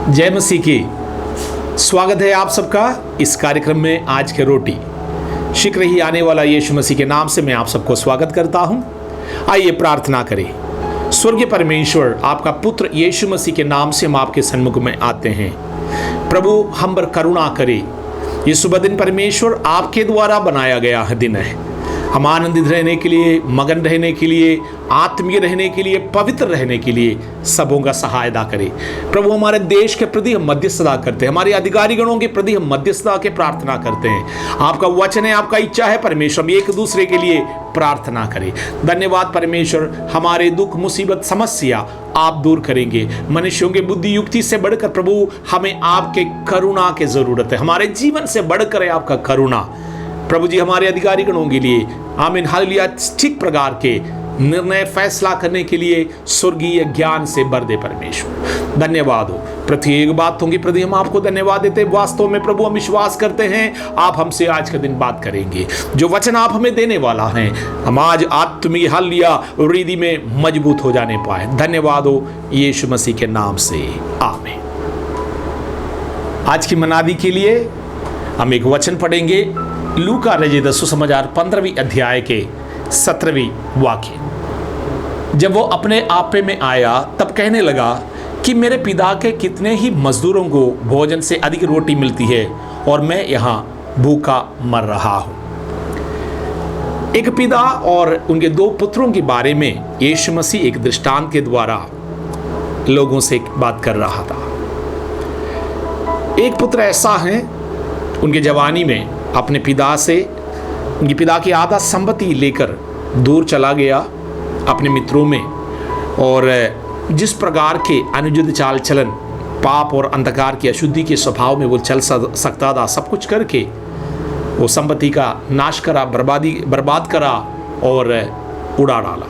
जय मसीह की। स्वागत है आप सबका इस कार्यक्रम में। आज के रोटी शीघ्र ही आने वाला यीशु मसीह के नाम से मैं आप सबको स्वागत करता हूं। आइए प्रार्थना करें। स्वर्गीय परमेश्वर, आपका पुत्र यीशु मसीह के नाम से हम आपके सन्मुख में आते हैं। प्रभु, हम पर करुणा करे। ये सुबह दिन परमेश्वर आपके द्वारा बनाया गया दिन है। हम आनंदित रहने के लिए, मगन रहने के लिए, आत्मीय रहने के लिए, पवित्र रहने के लिए सबों का सहायता करें। प्रभु, हमारे देश के प्रति हम मध्यस्थता करते हैं, हमारे अधिकारीगणों के प्रति हम मध्यस्थता के प्रार्थना करते हैं। आपका वचन है, आपका इच्छा है परमेश्वर, हम एक दूसरे के लिए प्रार्थना करें। धन्यवाद परमेश्वर, हमारे दुख मुसीबत समस्या आप दूर करेंगे। मनुष्यों के बुद्धि युक्ति से बढ़कर प्रभु हमें आपके करुणा की जरूरत है। हमारे जीवन से बढ़कर है आपका करुणा। प्रभु जी, हमारे अधिकारीगणों के लिए आमीन हालेलुया ठीक प्रकार के निर्णय फैसला करने के लिए स्वर्गीय ज्ञान से भर दे परमेश्वर। धन्यवाद हो। प्रत्येक बातों के प्रति हम आपको धन्यवाद देते हैं। वास्तव में प्रभु हम विश्वास करते हैं आप हमसे आज के दिन बात करेंगे। जो वचन आप हमें देने वाला है, हम आज आत्मीय हालेलुया हृदय में मजबूत हो जाने पाए। धन्यवाद हो यीशु मसीह के नाम से, आमीन। आज की मनादी के लिए हम एक वचन पढ़ेंगे। लूका रचित सुसमाचार 15वीं अध्याय के 17वीं वाक्य। जब वो अपने आपे में आया तब कहने लगा कि मेरे पिता के कितने ही मजदूरों को भोजन से अधिक रोटी मिलती है और मैं यहाँ भूखा मर रहा हूँ। एक पिता और उनके दो पुत्रों के बारे में यीशु मसीह एक दृष्टांत के द्वारा लोगों से बात कर रहा था। एक पुत्र ऐसा है, उनके जवानी में अपने पिता से, उनके पिता की आधा संपत्ति लेकर दूर चला गया अपने मित्रों में, और जिस प्रकार के अनुचित चाल चलन, पाप और अंधकार की अशुद्धि के स्वभाव में वो चल सकता था, सब कुछ करके वो संपत्ति का नाश करा, बर्बाद करा और उड़ा डाला।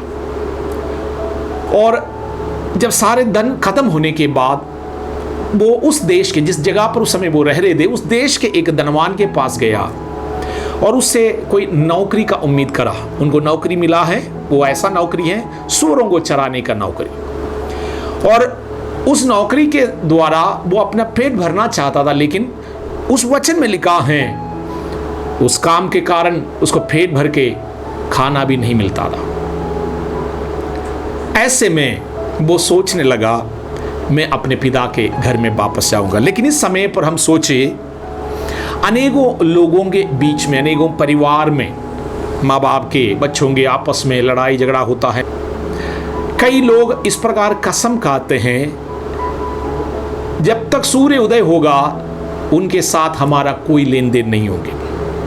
और जब सारे धन खत्म होने के बाद वो उस देश के, जिस जगह पर उस समय वो रह रहे थे, उस देश के एक धनवान के पास गया और उससे कोई नौकरी का उम्मीद करा। उनको नौकरी मिला है, वो ऐसा नौकरी है सूअरों को चराने का नौकरी, और उस नौकरी के द्वारा वो अपना पेट भरना चाहता था। लेकिन उस वचन में लिखा है उस काम के कारण उसको पेट भर के खाना भी नहीं मिलता था। ऐसे में वो सोचने लगा मैं अपने पिता के घर में वापस जाऊंगा। लेकिन इस समय पर हम सोचे, अनेकों लोगों के बीच में, अनेकों परिवार में माँ बाप के बच्चों के आपस में लड़ाई झगड़ा होता है। कई लोग इस प्रकार कसम खाते हैं जब तक सूर्य उदय होगा उनके साथ हमारा कोई लेन देन नहीं होगा।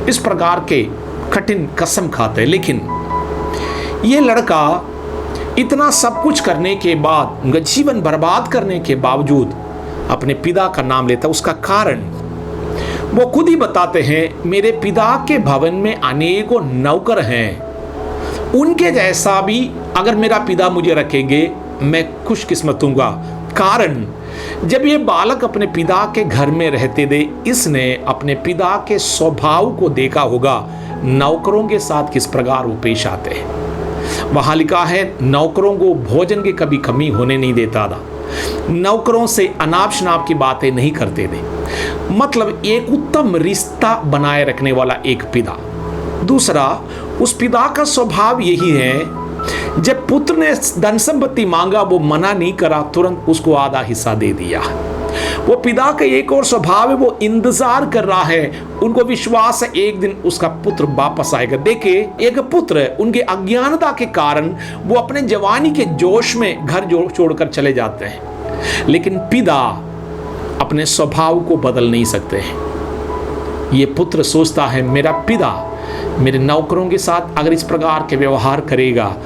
इस प्रकार के कठिन कसम खाते हैं। लेकिन ये लड़का इतना सब कुछ करने के बाद, उनका जीवन बर्बाद करने के बावजूद अपने पिता का नाम लेता। उसका कारण वो खुद ही बताते हैं, मेरे पिता के भवन में अनेकों नौकर हैं, उनके जैसा भी अगर मेरा पिता मुझे रखेंगे मैं खुशकिस्मत हूँगा। कारण जब ये बालक अपने पिता के घर में रहते थे, इसने अपने पिता के स्वभाव को देखा होगा, नौकरों के साथ किस प्रकार वो पेश आते हैं। वहाँ लिखा है नौकरों को भोजन की कभी कमी होने नहीं देता था, नौकरों से अनाप शनाप की बातें नहीं करते थे। मतलब एक उत्तम रिश्ता बनाए रखने वाला एक पिता। दूसरा, उस पिता का स्वभाव यही है, जब पुत्र ने धन संपत्ति मांगा वो मना नहीं करा, तुरंत उसको आधा हिस्सा दे दिया। वो पिता का एक और स्वभाव है, वो इंतजार कर रहा है, उनको विश्वास है एक दिन उसका पुत्र वापस आएगा। देखिए, एक पुत्र उनके अज्ञानता के कारण वो अपने जवानी के जोश में घर छोड़कर चले जाते हैं, लेकिन पिता अपने स्वभाव को बदल नहीं सकते हैं। ये पुत्र सोचता है मेरा पिता मेरे नौकरों के साथ अगर इस प्रकार के व्यवहार करेगा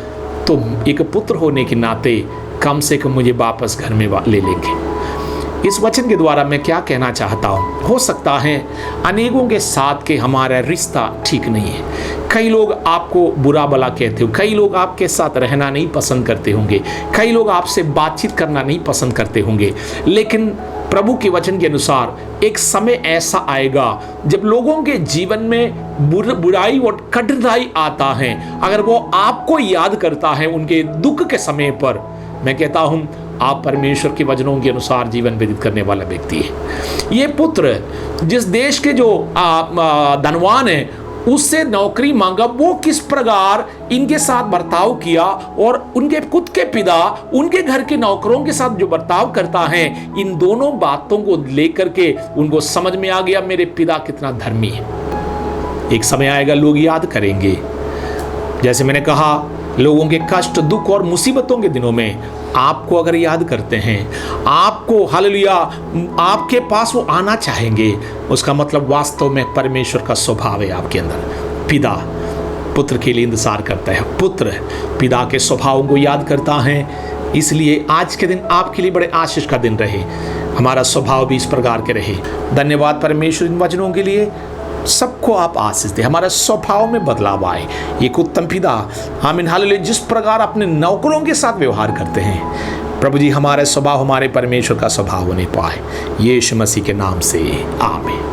तो एक पुत्र होने के नाते कम से कम मुझे वापस घर में ले लेंगे। इस वचन के द्वारा मैं क्या कहना चाहता हूँ, हो सकता है अनेकों के साथ के हमारा रिश्ता ठीक नहीं है। कई लोग आपको बुरा भला कहते हो, कई लोग आपके साथ रहना नहीं पसंद करते होंगे, कई लोग आपसे बातचीत करना नहीं पसंद करते होंगे। लेकिन प्रभु के वचन के अनुसार एक समय ऐसा आएगा जब लोगों के जीवन में बुराई और कठिनाई आता है, अगर वो आपको याद करता है उनके दुख के समय पर, मैं कहता हूँ आप परमेश्वर के वचनों के अनुसार जीवन व्यतीत करने वाला व्यक्ति है। ये पुत्र जिस देश के जो धनवान है उससे नौकरी मांगा, वो किस प्रकार इनके साथ बर्ताव किया और उनके खुद के पिता उनके घर के नौकरों के साथ जो बर्ताव करता है, इन दोनों बातों को लेकर के उनको समझ में आ गया मेरे पिता कितना धर्मी है। एक समय आएगा लोग याद करेंगे, जैसे मैंने कहा, लोगों के कष्ट, दुख और मुसीबतों के दिनों में आपको अगर याद करते हैं, आपको हालेलुया आपके पास वो आना चाहेंगे, उसका मतलब वास्तव में परमेश्वर का स्वभाव है आपके अंदर। पिता पुत्र के लिए इंतजार करता है, पुत्र पिता के स्वभाव को याद करता है। इसलिए आज के दिन आपके लिए बड़े आशीष का दिन रहे, हमारा स्वभाव भी इस प्रकार के रहे। धन्यवाद परमेश्वर इन वचनों के लिए। सबको आप आशीष दे, हमारे स्वभाव में बदलाव आए। एक उत्तम पिता आमीन हालेलुया जिस प्रकार अपने नौकरों के साथ व्यवहार करते हैं, प्रभु जी हमारे स्वभाव हमारे परमेश्वर का स्वभाव होने पाए, यीशु मसीह के नाम से आमीन।